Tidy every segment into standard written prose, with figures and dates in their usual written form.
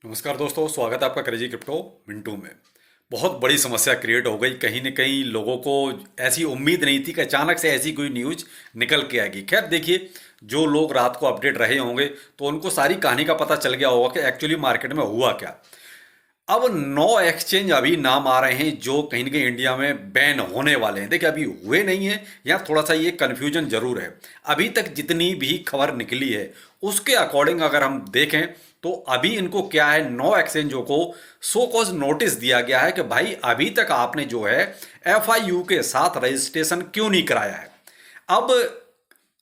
नमस्कार दोस्तों, स्वागत है आपका क्रेजी क्रिप्टो मिंटू में। बहुत बड़ी समस्या क्रिएट हो गई। कहीं न कहीं लोगों को ऐसी उम्मीद नहीं थी कि अचानक से ऐसी कोई न्यूज़ निकल के आएगी। खैर देखिए, जो लोग रात को अपडेट रहे होंगे तो उनको सारी कहानी का पता चल गया होगा कि एक्चुअली मार्केट में हुआ क्या। अब 9 एक्सचेंज अभी नाम आ रहे हैं जो कहीं न कहीं इंडिया में बैन होने वाले हैं। देखिए, अभी हुए नहीं हैं, यहाँ थोड़ा सा ये कन्फ्यूजन ज़रूर है। अभी तक जितनी भी खबर निकली है उसके अकॉर्डिंग अगर हम देखें तो अभी इनको क्या है, 9 एक्सचेंजों को सो कॉज नोटिस दिया गया है कि भाई अभी तक आपने जो है एफआईयू के साथ रजिस्ट्रेशन क्यों नहीं कराया है। अब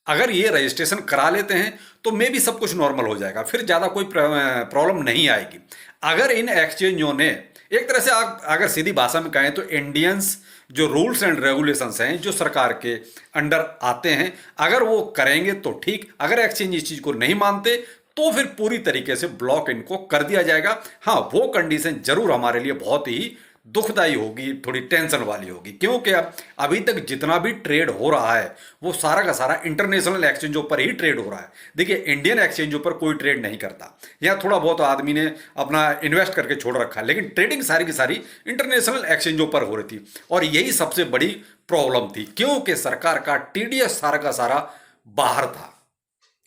अगर ये रजिस्ट्रेशन करा लेते हैं तो मे भी सब कुछ नॉर्मल हो जाएगा, फिर ज़्यादा कोई प्रॉब्लम नहीं आएगी। अगर इन एक्सचेंजों ने एक तरह से आप अगर सीधी भाषा में कहें तो इंडियंस जो रूल्स एंड रेगुलेशंस हैं जो सरकार के अंडर आते हैं, अगर वो करेंगे तो ठीक। अगर एक्सचेंज इस चीज़ को नहीं मानते तो फिर पूरी तरीके से ब्लॉक इनको कर दिया जाएगा। हाँ, वो कंडीशन जरूर हमारे लिए बहुत ही दुखदाई होगी, थोड़ी टेंशन वाली होगी, क्योंकि अब अभी तक जितना भी ट्रेड हो रहा है वो सारा का सारा इंटरनेशनल एक्सचेंजों पर ही ट्रेड हो रहा है। देखिए, इंडियन एक्सचेंजों पर कोई ट्रेड नहीं करता। यहाँ थोड़ा बहुत आदमी ने अपना इन्वेस्ट करके छोड़ रखा है, लेकिन ट्रेडिंग सारी की सारी इंटरनेशनल एक्सचेंजों पर हो रही थी। और यही सबसे बड़ी प्रॉब्लम थी, क्योंकि सरकार का टीडीएस सारा का सारा बाहर था।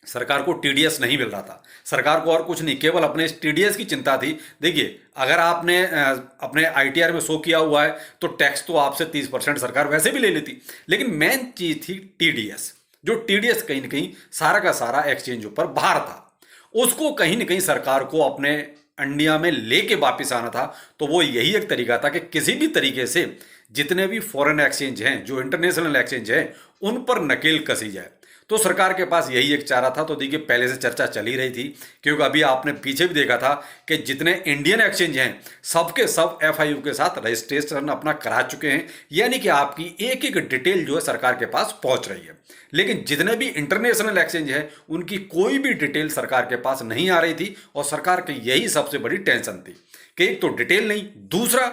सरकार को टीडीएस नहीं मिल रहा था। सरकार को और कुछ नहीं, केवल अपने टीडीएस की चिंता थी। देखिए, अगर आपने अपने आईटीआर में शो किया हुआ है तो टैक्स तो आपसे 30% सरकार वैसे भी ले लेती, लेकिन मेन चीज थी टीडीएस। जो टीडीएस कहीं ना कहीं सारा का सारा एक्सचेंजों पर बाहर था, उसको कहीं ना कहीं सरकार को अपने इंडिया में लेके वापिस आना था। तो वो यही एक तरीका था कि किसी भी तरीके से जितने भी फॉरेन एक्सचेंज हैं, जो इंटरनेशनल एक्सचेंज हैं, उन पर नकेल कसी जाए। तो सरकार के पास यही एक चारा था। तो देखिए, पहले से चर्चा चल ही रही थी, क्योंकि अभी आपने पीछे भी देखा था कि जितने इंडियन एक्सचेंज हैं सबके सब एफआईयू के साथ रजिस्ट्रेशन अपना करा चुके हैं, यानी कि आपकी एक एक डिटेल जो है सरकार के पास पहुंच रही है। लेकिन जितने भी इंटरनेशनल एक्सचेंज हैं उनकी कोई भी डिटेल सरकार के पास नहीं आ रही थी, और सरकार की यही सबसे बड़ी टेंशन थी कि एक तो डिटेल नहीं, दूसरा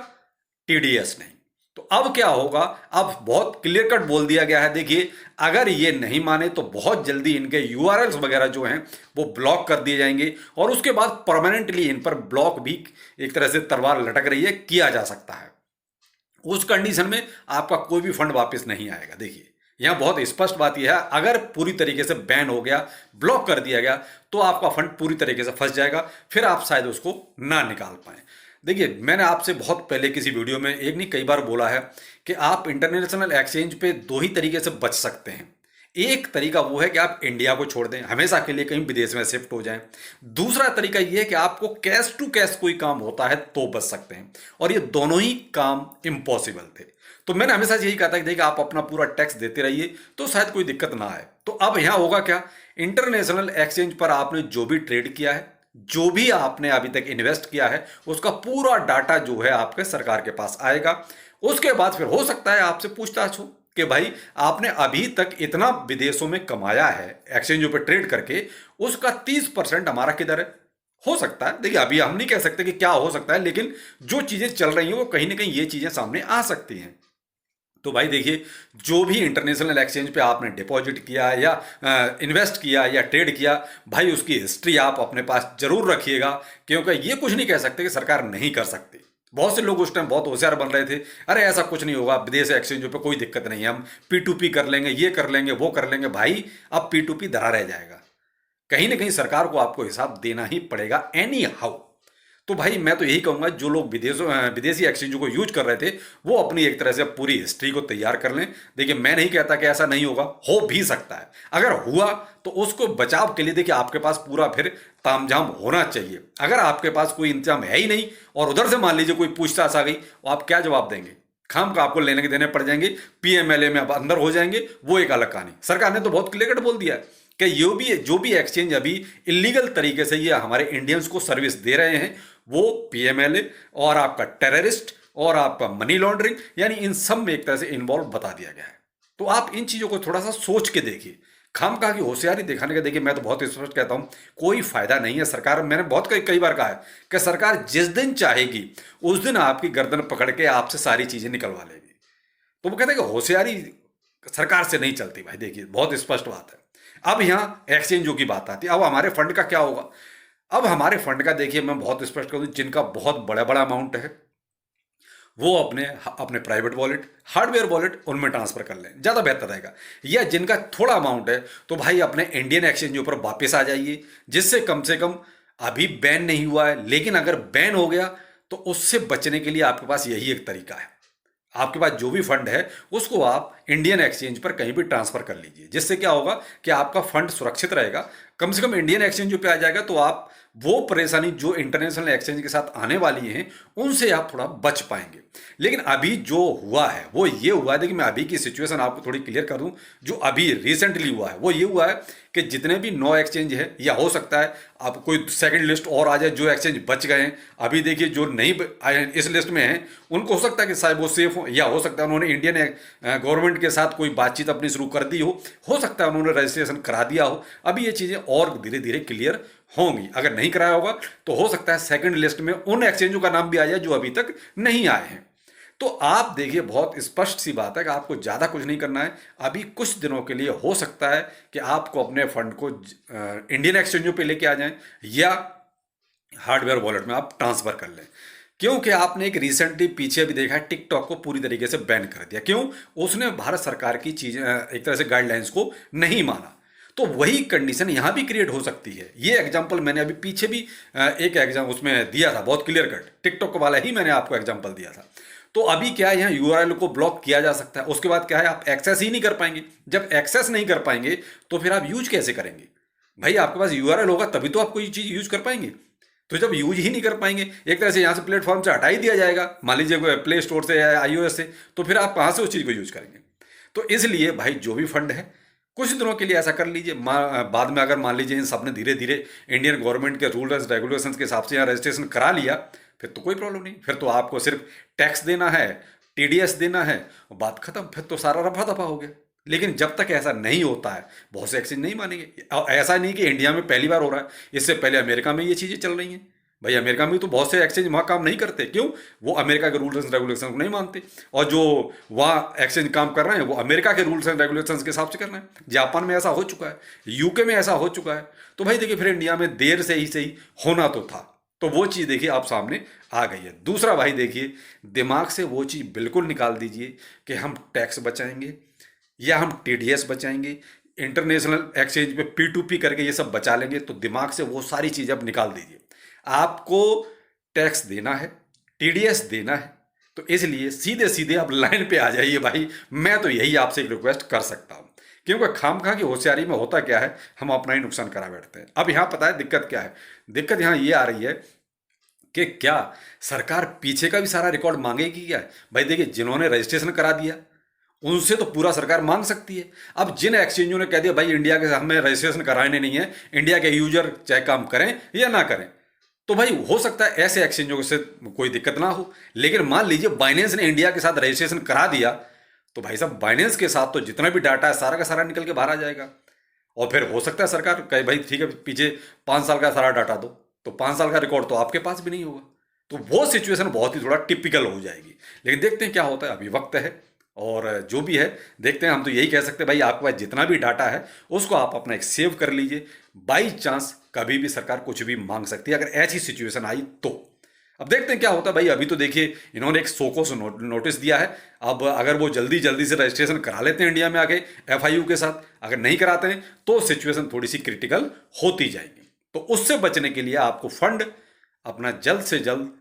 टीडीएस नहीं। तो अब क्या होगा, अब बहुत क्लियर कट बोल दिया गया है। देखिए, अगर ये नहीं माने तो बहुत जल्दी इनके यूआरएल्स वगैरह जो हैं वो ब्लॉक कर दिए जाएंगे, और उसके बाद परमानेंटली इन पर ब्लॉक भी, एक तरह से तलवार लटक रही है, किया जा सकता है। उस कंडीशन में आपका कोई भी फंड वापस नहीं आएगा। देखिए, यहां बहुत स्पष्ट बात यह है, अगर पूरी तरीके से बैन हो गया, ब्लॉक कर दिया गया, तो आपका फंड पूरी तरीके से फंस जाएगा, फिर आप शायद उसको ना निकाल पाए। देखिए, मैंने आपसे बहुत पहले किसी वीडियो में एक नहीं कई बार बोला है कि आप इंटरनेशनल एक्सचेंज पे दो ही तरीके से बच सकते हैं। एक तरीका वो है कि आप इंडिया को छोड़ दें, हमेशा के लिए कहीं विदेश में शिफ्ट हो जाएं। दूसरा तरीका ये है कि आपको कैश टू कैश कोई काम होता है तो बच सकते हैं, और ये दोनों ही काम इम्पॉसिबल थे। तो मैंने हमेशा यही कहा था कि देखिए, आप अपना पूरा टैक्स देते रहिए तो शायद कोई दिक्कत ना आए। तो अब यहां होगा क्या, इंटरनेशनल एक्सचेंज पर आपने जो भी ट्रेड किया है, जो भी आपने अभी तक इन्वेस्ट किया है, उसका पूरा डाटा जो है आपके सरकार के पास आएगा। उसके बाद फिर हो सकता है आपसे पूछताछ हो कि भाई आपने अभी तक इतना विदेशों में कमाया है एक्सचेंजों पे ट्रेड करके, उसका 30% हमारा किधर है। हो सकता है, देखिए अभी हम नहीं कह सकते कि क्या हो सकता है, लेकिन जो चीजें चल रही हैं वो कहीं ना कहीं ये चीजें सामने आ सकती हैं। तो भाई देखिए, जो भी इंटरनेशनल एक्सचेंज पे आपने डिपॉजिट किया या इन्वेस्ट किया या ट्रेड किया, भाई उसकी हिस्ट्री आप अपने पास जरूर रखिएगा, क्योंकि ये कुछ नहीं कह सकते कि सरकार नहीं कर सकती। बहुत से लोग उस टाइम बहुत होशियार बन रहे थे, अरे ऐसा कुछ नहीं होगा, विदेश एक्सचेंजों पे कोई दिक्कत नहीं है, हम P2P कर लेंगे, ये कर लेंगे, वो कर लेंगे। भाई अब P2P धरा रह जाएगा, कहीं ना कहीं सरकार को आपको हिसाब देना ही पड़ेगा एनी हाउ। तो भाई मैं तो यही कहूंगा, जो लोग विदेशी एक्सचेंजों को यूज कर रहे थे वो अपनी एक तरह से पूरी हिस्ट्री को तैयार कर लें। देखिए, मैं नहीं कहता कि ऐसा नहीं होगा, हो भी सकता है। अगर हुआ तो उसको बचाव के लिए देखिए आपके पास पूरा फिर तामझाम होना चाहिए। अगर आपके पास कोई इंतजाम है ही नहीं और उधर से मान लीजिए कोई पूछताछ आ गई, तो आप क्या जवाब देंगे? खाम का आपको लेने के देने पड़ जाएंगे, पीएमएलए में आप अंदर हो जाएंगे, वो एक अलग कहानी। सरकार ने तो बहुत क्लियर कट बोल दिया है कि जो भी एक्सचेंज अभी इलीगल तरीके से ये हमारे इंडियंस को सर्विस दे रहे हैं, वो पीएमएलए और आपका टेररिस्ट और आपका मनी लॉन्ड्रिंग, यानी इन सब में एक तरह से इन्वॉल्व बता दिया गया है। तो आप इन चीजों को थोड़ा सा सोच के देखिए। खामखा की होशियारी दिखाने का, देखिए मैं तो बहुत स्पष्ट कहता हूं, कोई फायदा नहीं है। सरकार, मैंने बहुत कई बार कहा है कि सरकार जिस दिन चाहेगी उस दिन आपकी गर्दन पकड़ के आपसे सारी चीजें निकलवा लेगी। तो वो कहते हैं कि होशियारी सरकार से नहीं चलती। भाई देखिए, बहुत स्पष्ट बात है। अब यहाँ एक्सचेंजों की बात आती है, अब हमारे फंड का क्या होगा? अब हमारे फंड का देखिए, मैं बहुत स्पष्ट कर दूं, जिनका बहुत बड़ा बड़ा अमाउंट है वो अपने अपने प्राइवेट वॉलेट, हार्डवेयर वॉलेट उनमें ट्रांसफर कर लें, ज़्यादा बेहतर रहेगा। या जिनका थोड़ा अमाउंट है तो भाई अपने इंडियन एक्सचेंज पर वापस आ जाइए, जिससे कम से कम अभी बैन नहीं हुआ है, लेकिन अगर बैन हो गया तो उससे बचने के लिए आपके पास यही एक तरीका है। आपके पास जो भी फंड है उसको आप इंडियन एक्सचेंज पर कहीं भी ट्रांसफर कर लीजिए, जिससे क्या होगा कि आपका फंड सुरक्षित रहेगा, कम से कम इंडियन एक्सचेंज पे आ जाएगा। तो आप वो परेशानी जो इंटरनेशनल एक्सचेंज के साथ आने वाली है उनसे आप थोड़ा बच पाएंगे। लेकिन अभी जो हुआ है वो ये हुआ है, देखिए मैं अभी की सिचुएशन आपको थोड़ी क्लियर कर दूं। जो अभी रिसेंटली हुआ है वो ये हुआ है कि जितने भी 9 एक्सचेंज है, या हो सकता है आप कोई सेकंड लिस्ट और आ जाए जो एक्सचेंज बच गए हैं, अभी देखिए जो नहीं आए हैं इस लिस्ट में हैं, उनको हो सकता है कि शायद वो सेफ हो, या हो सकता है उन्होंने इंडियन गवर्नमेंट के साथ कोई बातचीत अपनी शुरू कर दी हो सकता है उन्होंने रजिस्ट्रेशन करा दिया हो। अभी ये चीज़ें और धीरे धीरे क्लियर होंगी। अगर नहीं कराया होगा तो हो सकता है सेकंड लिस्ट में उन एक्सचेंजों का नाम भी आ जाए जो अभी तक नहीं आए हैं। तो आप देखिए बहुत स्पष्ट सी बात है कि आपको ज़्यादा कुछ नहीं करना है। अभी कुछ दिनों के लिए हो सकता है कि आपको अपने फंड को इंडियन एक्सचेंजों पे लेके आ जाएं, या हार्डवेयर वॉलेट में आप ट्रांसफर कर लें। क्योंकि आपने एक रिसेंटली पीछे भी देखा है, टिकटॉक को पूरी तरीके से बैन कर दिया। क्यों? उसने भारत सरकार की चीज़ें एक तरह से गाइडलाइंस को नहीं माना। तो वही कंडीशन यहाँ भी क्रिएट हो सकती है। ये एग्जांपल मैंने अभी पीछे भी एक एग्जाम उसमें दिया था, बहुत क्लियर कट, टिकटॉक वाला ही मैंने आपको एग्जांपल दिया था। तो अभी क्या है, यहाँ यूआरएल को ब्लॉक किया जा सकता है। उसके बाद क्या है, आप एक्सेस ही नहीं कर पाएंगे। जब एक्सेस नहीं कर पाएंगे तो फिर आप यूज कैसे करेंगे? भाई आपके पास यूआरएल होगा तभी तो आप कोई चीज़ यूज कर पाएंगे। तो जब यूज ही नहीं कर पाएंगे, एक तरह से यहाँ से प्लेटफॉर्म से हटा ही दिया जाएगा, मान लीजिए प्ले स्टोर से या आईओएस से, तो फिर आप कहाँ से उस चीज़ को यूज करेंगे? तो इसलिए भाई जो भी फंड है कुछ दिनों के लिए ऐसा कर लीजिए। बाद में अगर मान लीजिए इन सब ने धीरे धीरे इंडियन गवर्नमेंट के रूल्स रेगुलेशन के हिसाब से यहाँ रजिस्ट्रेशन करा लिया, फिर तो कोई प्रॉब्लम नहीं। फिर तो आपको सिर्फ टैक्स देना है, टीडीएस देना है, और बात खत्म। फिर तो सारा रफा दफा हो गया। लेकिन जब तक ऐसा नहीं होता है बहुत से एक्सचेंज नहीं मानेंगे। और ऐसा नहीं कि इंडिया में पहली बार हो रहा है, इससे पहले अमेरिका में ये चीज़ें चल रही हैं। भाई अमेरिका में तो बहुत से एक्सचेंज वहाँ काम नहीं करते। क्यों? वो अमेरिका के रूल्स एंड रेगुलेशन को नहीं मानते, और जो वहाँ एक्सचेंज काम कर रहे हैं वो अमेरिका के रूल्स एंड रेगुलेशंस के हिसाब से कर रहे हैं। जापान में ऐसा हो चुका है, यूके में ऐसा हो चुका है। तो भाई देखिए फिर इंडिया में देर से ही सही होना तो था। तो वो चीज़ देखिए आप सामने आ गई है। दूसरा भाई देखिए, दिमाग से वो चीज़ बिल्कुल निकाल दीजिए कि हम टैक्स बचाएंगे या हम टीडीएस बचाएंगे, इंटरनेशनल एक्सचेंज पे P2P करके ये सब बचा लेंगे। तो दिमाग से वो सारी चीज़ अब निकाल दीजिए। आपको टैक्स देना है, टीडीएस देना है, तो इसलिए सीधे सीधे आप लाइन पे आ जाइए भाई। मैं तो यही आपसे एक रिक्वेस्ट कर सकता हूँ, क्योंकि खामखा की होशियारी में होता क्या है, हम अपना ही नुकसान करा बैठते हैं। अब यहाँ पता है दिक्कत क्या है? दिक्कत यहाँ ये आ रही है कि क्या सरकार पीछे का भी सारा रिकॉर्ड मांगेगी क्या? भाई देखिए जिन्होंने रजिस्ट्रेशन करा दिया उनसे तो पूरा सरकार मांग सकती है। अब जिन एक्सचेंजों ने कह दिया भाई इंडिया के हमें रजिस्ट्रेशन कराने नहीं है, इंडिया के यूजर चाहे काम करें या ना करें, तो भाई हो सकता है ऐसे एक्सचेंजों से कोई दिक्कत ना हो। लेकिन मान लीजिए बाइनेंस ने इंडिया के साथ रजिस्ट्रेशन करा दिया, तो भाई साहब बाइनेंस के साथ तो जितना भी डाटा है सारा का सारा निकल के बाहर आ जाएगा। और फिर हो सकता है सरकार कहे भाई ठीक है पीछे 5 साल का सारा डाटा दो, तो 5 साल का रिकॉर्ड तो आपके पास भी नहीं होगा। तो वो सिचुएशन बहुत ही थोड़ा टिपिकल हो जाएगी। लेकिन देखते हैं क्या होता है, अभी वक्त है और जो भी है देखते हैं। हम तो यही कह सकते हैं भाई आपके पास जितना भी डाटा है उसको आप अपना एक सेव कर लीजिए। बाई चांस कभी भी सरकार कुछ भी मांग सकती है अगर ऐसी सिचुएशन आई तो। अब देखते हैं क्या होता है भाई। अभी तो देखिए इन्होंने एक सोकोस नोटिस दिया है। अब अगर वो जल्दी जल्दी से रजिस्ट्रेशन करा लेते हैं इंडिया में आके एफआईयू के साथ, अगर नहीं कराते हैं तो सिचुएशन थोड़ी सी क्रिटिकल होती जाएगी। तो उससे बचने के लिए आपको फंड अपना जल्द से जल्द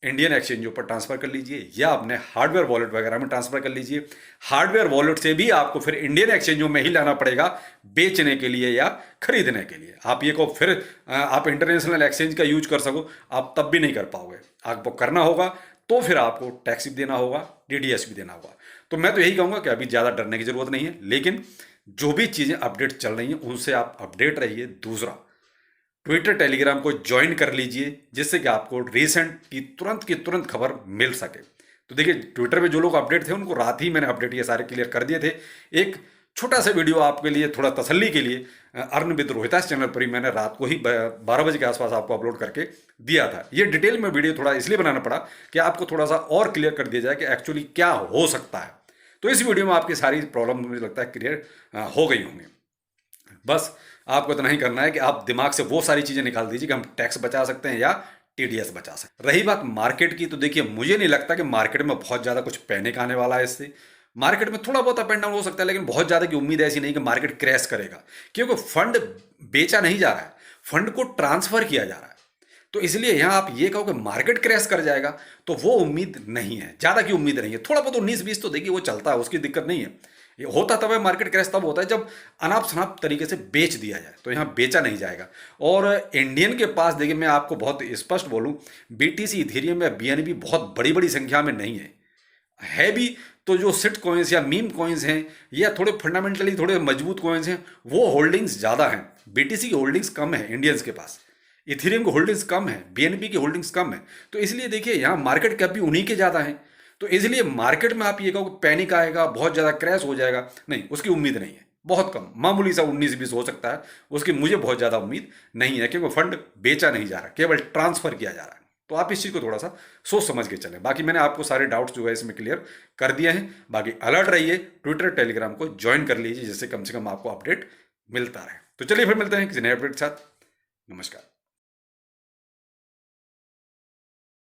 इंडियन एक्सचेंजों पर ट्रांसफर कर लीजिए या अपने हार्डवेयर वॉलेट वगैरह में ट्रांसफर कर लीजिए। हार्डवेयर वॉलेट से भी आपको फिर इंडियन एक्सचेंजों में ही लाना पड़ेगा बेचने के लिए या खरीदने के लिए। आप ये को फिर आप इंटरनेशनल एक्सचेंज का यूज कर सको, आप तब भी नहीं कर पाओगे। आपको करना होगा तो फिर आपको टैक्स भी देना होगा, टीडीएस भी देना होगा। तो मैं तो यही कहूँगा कि अभी ज़्यादा डरने की जरूरत नहीं है, लेकिन जो भी चीज़ें अपडेट चल रही हैं उनसे आप अपडेट रहिए। दूसरा, ट्विटर टेलीग्राम को ज्वाइन कर लीजिए जिससे कि आपको रिसेंट की तुरंत खबर मिल सके। तो देखिए ट्विटर पे जो लोग अपडेट थे उनको रात ही मैंने अपडेट ये सारे क्लियर कर दिए थे। एक छोटा सा वीडियो आपके लिए थोड़ा तसल्ली के लिए अर्न विद रोहितास चैनल पर ही मैंने रात को ही 12 बजे के आसपास आपको अपलोड करके दिया था। ये डिटेल में वीडियो थोड़ा इसलिए बनाना पड़ा कि आपको थोड़ा सा और क्लियर कर दिया जाए कि एक्चुअली क्या हो सकता है। तो इस वीडियो में आपकी सारी प्रॉब्लम मुझे लगता है क्लियर हो गई होंगी। बस आपको इतना ही करना है कि आप दिमाग से वो सारी चीज़ें निकाल दीजिए कि हम टैक्स बचा सकते हैं या टीडीएस बचा सकते हैं। रही बात मार्केट की, तो देखिए मुझे नहीं लगता कि मार्केट में बहुत ज़्यादा कुछ पैनिक आने वाला है इससे। मार्केट में थोड़ा बहुत अप एंड डाउन हो सकता है, लेकिन बहुत ज़्यादा की उम्मीद ऐसी नहीं कि मार्केट क्रैश करेगा, क्योंकि फंड बेचा नहीं जा रहा है, फंड को ट्रांसफर किया जा रहा है। तो इसलिए यहाँ आप ये कहो कि मार्केट क्रैश कर जाएगा, तो वो उम्मीद नहीं है, ज़्यादा की उम्मीद नहीं है। थोड़ा बहुत 19-20 तो देखिए वो चलता है, उसकी दिक्कत नहीं है। ये होता तब है, मार्केट क्रैश तब होता है जब अनाप शनाप तरीके से बेच दिया जाए, तो यहाँ बेचा नहीं जाएगा। और इंडियन के पास देखिए, मैं आपको बहुत स्पष्ट बोलूँ, बीटीसी, इथेरियम या बीएनबी बहुत बड़ी बड़ी संख्या में नहीं है भी। तो जो सिट कॉइन्स या मीम कॉइन्स हैं या थोड़े फंडामेंटली थोड़े मजबूत कॉइन्स हैं, वो होल्डिंग्स ज़्यादा हैं। बीटीसी की होल्डिंग्स कम है इंडियंस के पास, इथेरियम की होल्डिंग्स कम है, बीएनबी की होल्डिंग्स कम है। तो इसलिए देखिए यहाँ मार्केट कैप भी उन्हीं के ज़्यादा है। तो इसलिए मार्केट में आप ये कहो कि पैनिक आएगा, बहुत ज़्यादा क्रैश हो जाएगा, नहीं, उसकी उम्मीद नहीं है। बहुत कम, मामूली सा 19-20 हो सकता है, उसकी मुझे बहुत ज़्यादा उम्मीद नहीं है, क्योंकि फंड बेचा नहीं जा रहा, केवल ट्रांसफर किया जा रहा है। तो आप इस चीज़ को थोड़ा सा सोच समझ के चलें। बाकी मैंने आपको सारे डाउट्स जो है इसमें क्लियर कर दिए हैं। बाकी अलर्ट रहिए, ट्विटर टेलीग्राम को ज्वाइन कर लीजिए, जिससे कम से कम आपको अपडेट मिलता रहे। तो चलिए फिर मिलते हैं किसी नए अपडेट के साथ। नमस्कार।